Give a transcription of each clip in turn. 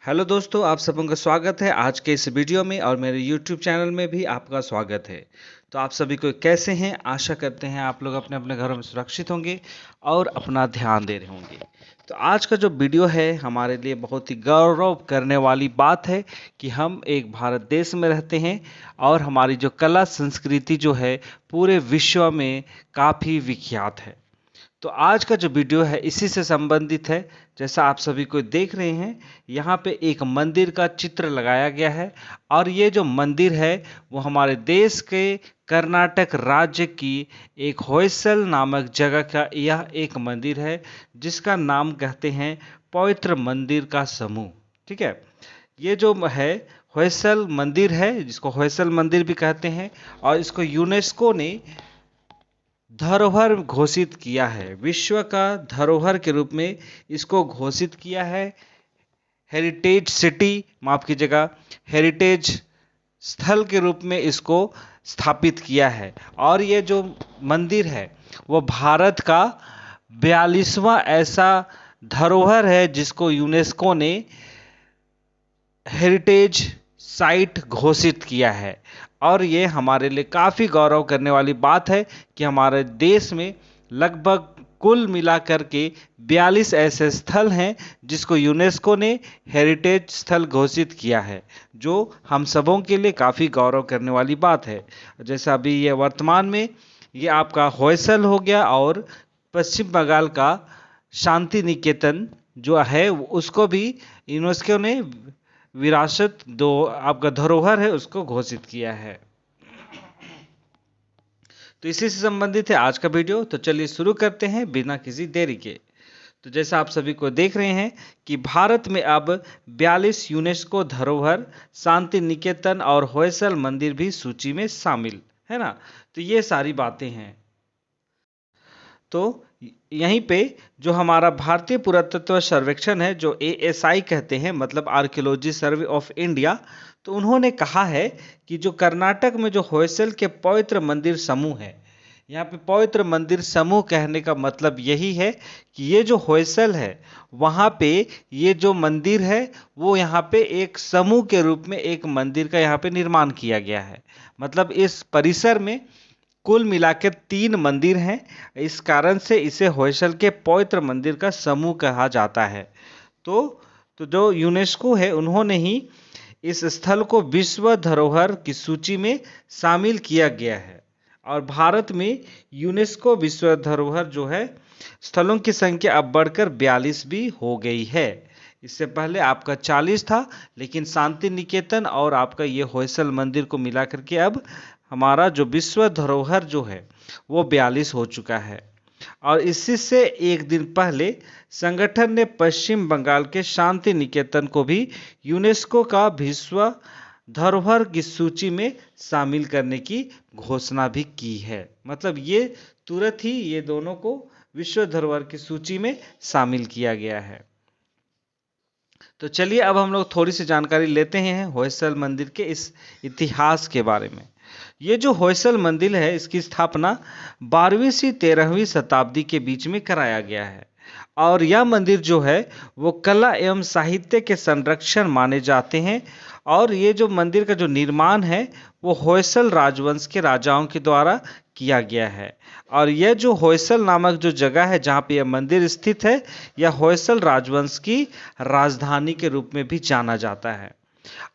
Hello दोस्तों, आप सबों का स्वागत है आज के इस वीडियो में और मेरे YouTube चैनल में भी आपका स्वागत है। तो आप सभी को कैसे हैं? आशा करते हैं आप लोग अपने अपने घरों में सुरक्षित होंगे और अपना ध्यान दे रहे होंगे। तो आज का जो वीडियो है हमारे लिए बहुत ही गौरव करने वाली बात है कि हम एक भारत देश में रहते हैं और हमारी जो कला संस्कृति जो है पूरे विश्व में काफ़ी विख्यात है। तो आज का जो वीडियो है इसी से संबंधित है। जैसा आप सभी को देख रहे हैं, यहाँ पे एक मंदिर का चित्र लगाया गया है और ये जो मंदिर है वो हमारे देश के कर्नाटक राज्य की एक होयसल नामक जगह का यह एक मंदिर है जिसका नाम कहते हैं पवित्र मंदिर का समूह। ठीक है, ये जो है होयसल मंदिर है जिसको होयसल मंदिर भी कहते हैं और इसको यूनेस्को ने धरोहर घोषित किया है। विश्व का धरोहर के रूप में इसको घोषित किया है। हेरिटेज सिटी, माफ कीजिएगा, हेरिटेज स्थल के रूप में इसको स्थापित किया है। और ये जो मंदिर है वो भारत का 42वां ऐसा धरोहर है जिसको यूनेस्को ने हेरिटेज साइट घोषित किया है। और ये हमारे लिए काफ़ी गौरव करने वाली बात है कि हमारे देश में लगभग कुल मिलाकर के 42 ऐसे स्थल हैं जिसको यूनेस्को ने हेरिटेज स्थल घोषित किया है, जो हम सबों के लिए काफ़ी गौरव करने वाली बात है। जैसा अभी ये वर्तमान में ये आपका होयसल हो गया और पश्चिम बंगाल का शांति निकेतन जो है उसको भी यूनेस्को ने विरासत दो आपका धरोहर है उसको घोषित किया है। तो इसी से संबंधित है आज का वीडियो। तो चलिए शुरू करते हैं बिना किसी देरी के। तो जैसा आप सभी को देख रहे हैं कि भारत में अब 42 यूनेस्को धरोहर, शांति निकेतन और होयसल मंदिर भी सूची में शामिल है ना। तो ये सारी बातें हैं। तो यहीं पे जो हमारा भारतीय पुरातत्व सर्वेक्षण है जो ASI कहते हैं, मतलब आर्कियोलॉजी सर्वे ऑफ इंडिया, तो उन्होंने कहा है कि जो कर्नाटक में जो होयसल के पवित्र मंदिर समूह है, यहाँ पे पवित्र मंदिर समूह कहने का मतलब यही है कि ये जो होयसल है वहाँ पे ये जो मंदिर है वो यहाँ पे एक समूह के रूप में एक मंदिर का यहाँ पे निर्माण किया गया है। मतलब इस परिसर में कुल मिलाकर 3 मंदिर हैं। इस कारण से इसे होयसल के पवित्र मंदिर का समूह कहा जाता है। तो जो यूनेस्को है उन्होंने ही इस स्थल को विश्व धरोहर की सूची में शामिल किया गया है। और भारत में यूनेस्को विश्व धरोहर जो है स्थलों की संख्या अब बढ़कर 42 भी हो गई है। इससे पहले आपका 40 था, लेकिन शांति निकेतन और आपका ये होयसल मंदिर को मिला करके अब हमारा जो विश्व धरोहर जो है वो 42 हो चुका है। और इसी से एक दिन पहले संगठन ने पश्चिम बंगाल के शांति निकेतन को भी यूनेस्को का विश्व धरोहर की सूची में शामिल करने की घोषणा भी की है। मतलब ये तुरंत ही ये दोनों को विश्व धरोहर की सूची में शामिल किया गया है। तो चलिए अब हम लोग थोड़ी सी जानकारी लेते हैं होयसल मंदिर के इस इतिहास के बारे में। ये जो होयसल मंदिर है इसकी स्थापना 12वीं से 13वीं शताब्दी के बीच में कराया गया है। और यह मंदिर जो है वो कला एवं साहित्य के संरक्षण माने जाते हैं। और ये जो मंदिर का जो निर्माण है वो होयसल राजवंश के राजाओं के द्वारा किया गया है। और यह जो होयसल नामक जो जगह है जहाँ पे यह मंदिर स्थित है, यह होयसल राजवंश की राजधानी के रूप में भी जाना जाता है।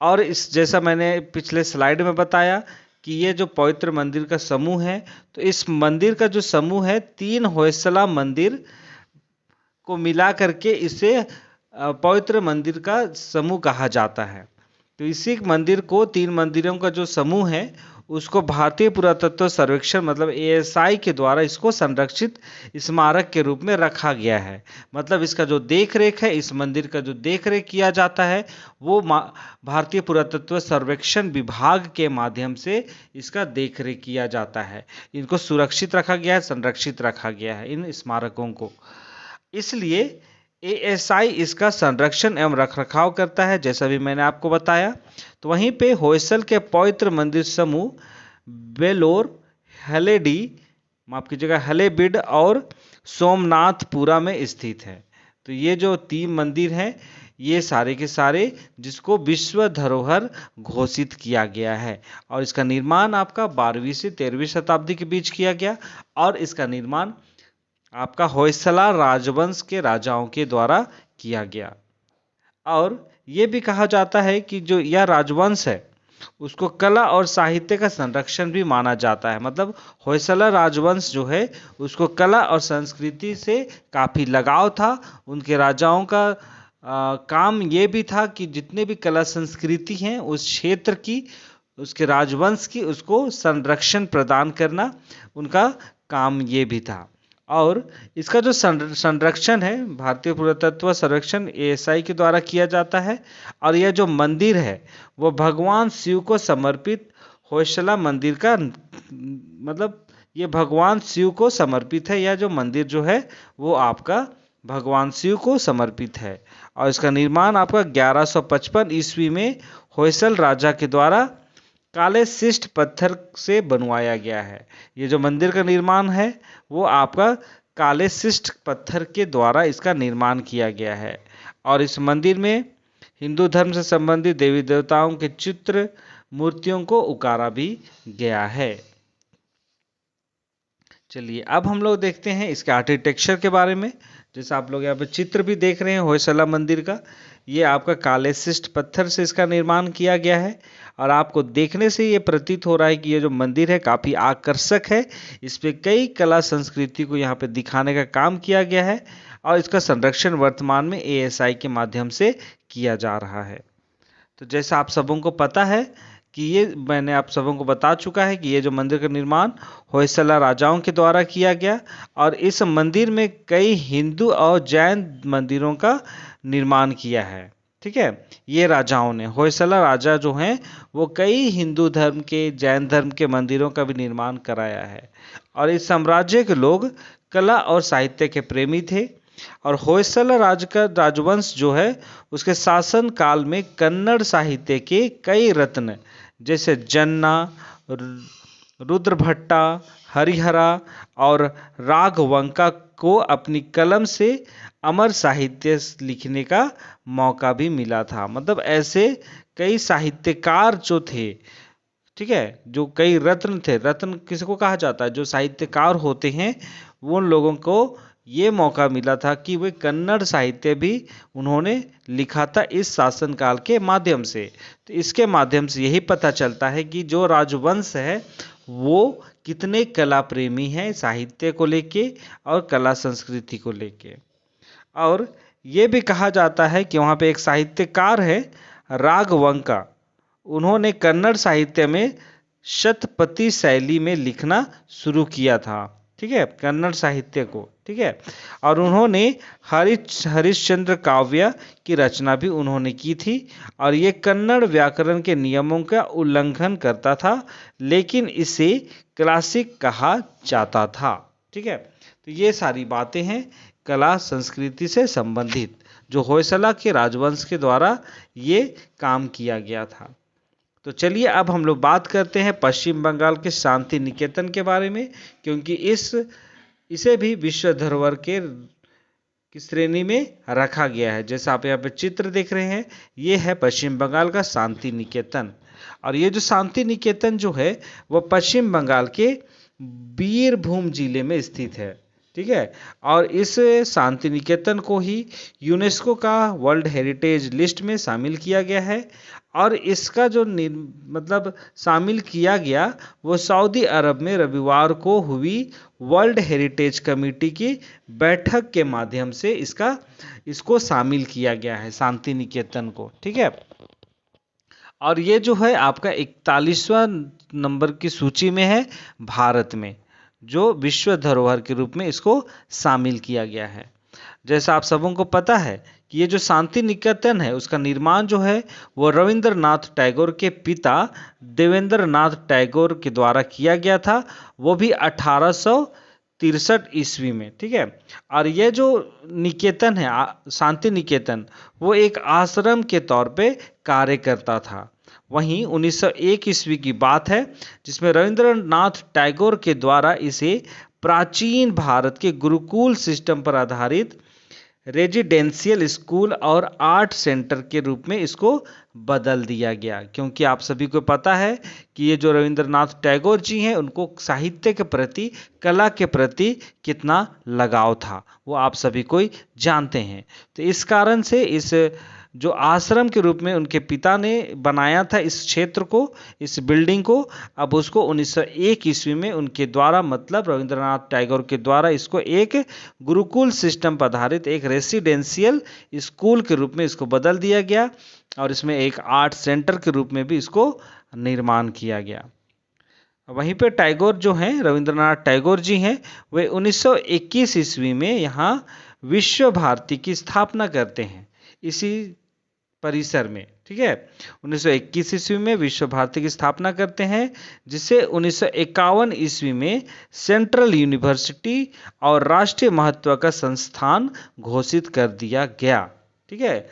और इस जैसा मैंने पिछले स्लाइड में बताया कि ये जो पवित्र मंदिर का समूह है, तो इस मंदिर का जो समूह है 3 होयसला मंदिर को मिला करके इसे पवित्र मंदिर का समूह कहा जाता है। तो इसी मंदिर को 3 मंदिरों का जो समूह है उसको भारतीय पुरातत्व सर्वेक्षण मतलब ASI के द्वारा इसको संरक्षित स्मारक के रूप में रखा गया है। मतलब इसका जो देख रेख है, इस मंदिर का जो देख रेख किया जाता है वो भारतीय पुरातत्व सर्वेक्षण विभाग के माध्यम से इसका देख रेख किया जाता है। इनको सुरक्षित रखा गया है, संरक्षित रखा गया है इन स्मारकों को। इसलिए ASI इसका संरक्षण एवं रखरखाव करता है, जैसा भी मैंने आपको बताया। तो वहीं पे होयसल के पवित्र मंदिर समूह बेलोर, हलेडी, माफ कीजिएगा, हलेबीड और सोमनाथपुरा में स्थित है। तो ये जो 3 मंदिर हैं ये सारे के सारे जिसको विश्व धरोहर घोषित किया गया है। और इसका निर्माण आपका 12वीं से 13वीं शताब्दी के बीच किया गया और इसका निर्माण आपका होयसला राजवंश के राजाओं के द्वारा किया गया। और ये भी कहा जाता है कि जो यह राजवंश है उसको कला और साहित्य का संरक्षण भी माना जाता है। मतलब होयसला राजवंश जो है उसको कला और संस्कृति से काफ़ी लगाव था। उनके राजाओं का काम ये भी था कि जितने भी कला संस्कृति हैं उस क्षेत्र की, उसके राजवंश की, उसको संरक्षण प्रदान करना उनका काम ये भी था। और इसका जो संरक्षण है भारतीय पुरातत्व सर्वेक्षण ASI के द्वारा किया जाता है। और यह जो मंदिर है वो भगवान शिव को समर्पित होयसला मंदिर का, मतलब ये भगवान शिव को समर्पित है। यह जो मंदिर जो है वो आपका भगवान शिव को समर्पित है। और इसका निर्माण आपका 1155 ईस्वी में होयसल राजा के द्वारा काले शिष्ट पत्थर से बनवाया गया है। ये जो मंदिर का निर्माण है वो आपका काले शिष्ट पत्थर के द्वारा इसका निर्माण किया गया है। और इस मंदिर में हिंदू धर्म से संबंधित देवी देवताओं के चित्र मूर्तियों को उकारा भी गया है। चलिए अब हम लोग देखते हैं इसके आर्किटेक्चर के बारे में। जैसा आप लोग यहाँ पे चित्र भी देख रहे हैं होयसला मंदिर का, ये आपका काले शिष्ट पत्थर से इसका निर्माण किया गया है। और आपको देखने से ये प्रतीत हो रहा है कि ये जो मंदिर है काफ़ी आकर्षक है। इस पे कई कला संस्कृति को यहाँ पे दिखाने का काम किया गया है और इसका संरक्षण वर्तमान में ASI के माध्यम से किया जा रहा है। तो जैसा आप सबों को पता है कि ये मैंने आप सबों को बता चुका है कि ये जो मंदिर का निर्माण होयसला राजाओं के द्वारा किया गया और इस मंदिर में कई हिंदू और जैन मंदिरों का निर्माण किया है। ठीक है, ये राजाओं ने, होयसला राजा जो हैं वो कई हिंदू धर्म के, जैन धर्म के मंदिरों का भी निर्माण कराया है। और इस साम्राज्य के लोग कला और साहित्य के प्रेमी थे। और होयसला राजवंश जो है उसके शासन काल में कन्नड़ साहित्य के कई रत्न जैसे जन्ना, रुद्रभट्टा, हरिहरा और राघवंका को अपनी कलम से अमर साहित्य लिखने का मौका भी मिला था। मतलब ऐसे कई साहित्यकार जो थे, ठीक है, जो कई रत्न थे, रत्न किसको कहा जाता है, जो साहित्यकार होते हैं, वो लोगों को ये मौका मिला था कि वे कन्नड़ साहित्य भी उन्होंने लिखा था इस शासनकाल के माध्यम से। तो इसके माध्यम से यही पता चलता है कि जो राजवंश है वो कितने कला प्रेमी हैं साहित्य को लेके और कला संस्कृति को लेके। और ये भी कहा जाता है कि वहाँ पे एक साहित्यकार है राघवंका, उन्होंने कन्नड़ साहित्य में शतपथी शैली में लिखना शुरू किया था। ठीक है, कन्नड़ साहित्य को, ठीक है। और उन्होंने हरिश्चंद्र काव्य की रचना भी उन्होंने की थी और ये कन्नड़ व्याकरण के नियमों का उल्लंघन करता था, लेकिन इसे क्लासिक कहा जाता था। ठीक है, तो ये सारी बातें हैं कला संस्कृति से संबंधित जो होयसला के राजवंश के द्वारा ये काम किया गया था। तो चलिए अब हम लोग बात करते हैं पश्चिम बंगाल के शांति निकेतन के बारे में, क्योंकि इसे भी विश्व धरोहर के की श्रेणी में रखा गया है। जैसा आप यहाँ पे चित्र देख रहे हैं, ये है पश्चिम बंगाल का शांति निकेतन। और ये जो शांति निकेतन जो है वो पश्चिम बंगाल के बीरभूम जिले में स्थित है। ठीक है, और इस शांति निकेतन को ही यूनेस्को का वर्ल्ड हेरिटेज लिस्ट में शामिल किया गया है। और इसका जो मतलब शामिल किया गया वो सऊदी अरब में रविवार को हुई वर्ल्ड हेरिटेज कमेटी की बैठक के माध्यम से इसको शामिल किया गया है शांति निकेतन को। ठीक है, और ये जो है आपका 41वां नंबर की सूची में है भारत में, जो विश्व धरोहर के रूप में इसको शामिल किया गया है। जैसा आप सबों को पता है कि ये जो शांति निकेतन है उसका निर्माण जो है वो रविंद्रनाथ टैगोर के पिता देवेंद्र नाथ टैगोर के द्वारा किया गया था, वो भी 1863 ईस्वी में। ठीक है, और ये जो निकेतन है शांति निकेतन वो एक आश्रम के तौर पे कार्य करता था। वहीं 1901 ईस्वी की बात है जिसमें रविंद्रनाथ टैगोर के द्वारा इसे प्राचीन भारत के गुरुकुल सिस्टम पर आधारित रेजिडेंशियल स्कूल और आर्ट सेंटर के रूप में इसको बदल दिया गया, क्योंकि आप सभी को पता है कि ये जो रविंद्रनाथ टैगोर जी हैं उनको साहित्य के प्रति, कला के प्रति कितना लगाव था, वो आप सभी को जानते हैं। तो इस कारण से इस जो आश्रम के रूप में उनके पिता ने बनाया था इस क्षेत्र को, इस बिल्डिंग को, अब उसको 1901 ईस्वी में उनके द्वारा, मतलब रविंद्रनाथ टैगोर के द्वारा, इसको एक गुरुकुल सिस्टम पर आधारित एक रेसिडेंशियल स्कूल के रूप में इसको बदल दिया गया और इसमें एक आर्ट सेंटर के रूप में भी इसको निर्माण किया गया। वहीं पे टैगोर जो हैं, रविंद्रनाथ टैगोर जी हैं, वे 1921 ईस्वी में यहाँ विश्व भारती की स्थापना करते हैं इसी परिसर में। ठीक है, 1921 ईस्वी में विश्व भारती की स्थापना करते हैं, जिसे 1951 ईस्वी में सेंट्रल यूनिवर्सिटी और राष्ट्रीय महत्व का संस्थान घोषित कर दिया गया। ठीक है,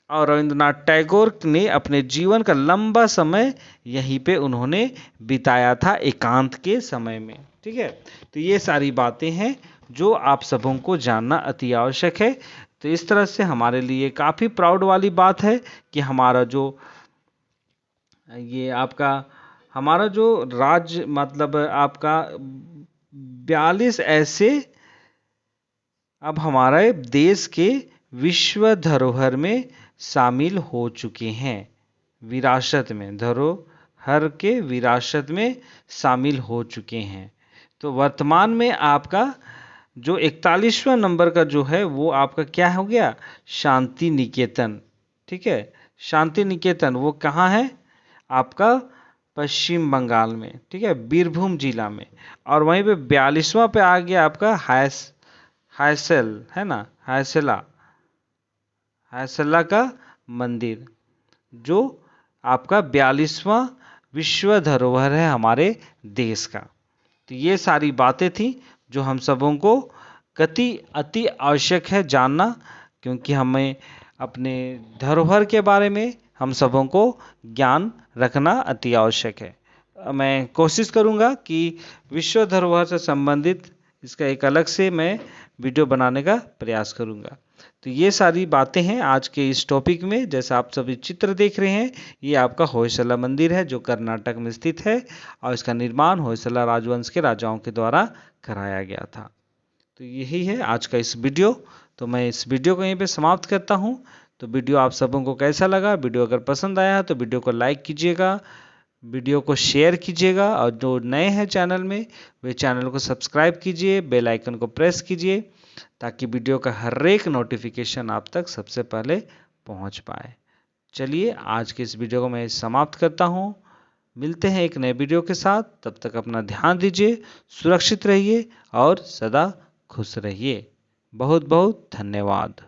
और रविंद्रनाथ टैगोर ने अपने जीवन का लंबा समय यहीं पे उन्होंने बिताया था, एकांत के समय में। ठीक है, तो ये सारी बातें हैं जो आप सबों को जानना अति आवश्यक है। तो इस तरह से हमारे लिए काफ़ी प्राउड वाली बात है कि हमारा जो ये आपका हमारा जो राज्य, मतलब आपका 42 ऐसे अब हमारे देश के विश्व धरोहर में शामिल हो चुके हैं, विरासत में, धरोहर के विरासत में शामिल हो चुके हैं। तो वर्तमान में आपका जो 41वां नंबर का जो है वो आपका क्या हो गया, शांति निकेतन। ठीक है, शांति निकेतन वो कहाँ है, आपका पश्चिम बंगाल में। ठीक है, बीरभूम जिला में। और वहीं पे 42वां पे आ गया आपका हायसल, है ना, हायसला का मंदिर, जो आपका 42वां विश्व धरोहर है हमारे देश का। तो ये सारी बातें थी जो हम सबों को अति आवश्यक है जानना, क्योंकि हमें अपने धरोहर के बारे में हम सबों को ज्ञान रखना अति आवश्यक है। मैं कोशिश करूंगा कि विश्व धरोहर से संबंधित इसका एक अलग से मैं वीडियो बनाने का प्रयास करूंगा। तो ये सारी बातें हैं आज के इस टॉपिक में। जैसा आप सभी चित्र देख रहे हैं, ये आपका होयसला मंदिर है जो कर्नाटक में स्थित है और इसका निर्माण होयसला राजवंश के राजाओं के द्वारा कराया गया था। तो यही है आज का इस वीडियो। तो मैं इस वीडियो को यहीं पे समाप्त करता हूँ। तो वीडियो आप सबों को कैसा लगा, वीडियो अगर पसंद आया है तो वीडियो को लाइक कीजिएगा, वीडियो को शेयर कीजिएगा, और जो नए हैं चैनल में वे चैनल को सब्सक्राइब कीजिए, बेल आइकन को प्रेस कीजिए, ताकि वीडियो का हर एक नोटिफिकेशन आप तक सबसे पहले पहुंच पाए। चलिए आज के इस वीडियो को मैं समाप्त करता हूं। मिलते हैं एक नए वीडियो के साथ, तब तक अपना ध्यान दीजिए, सुरक्षित रहिए और सदा खुश रहिए। बहुत बहुत धन्यवाद।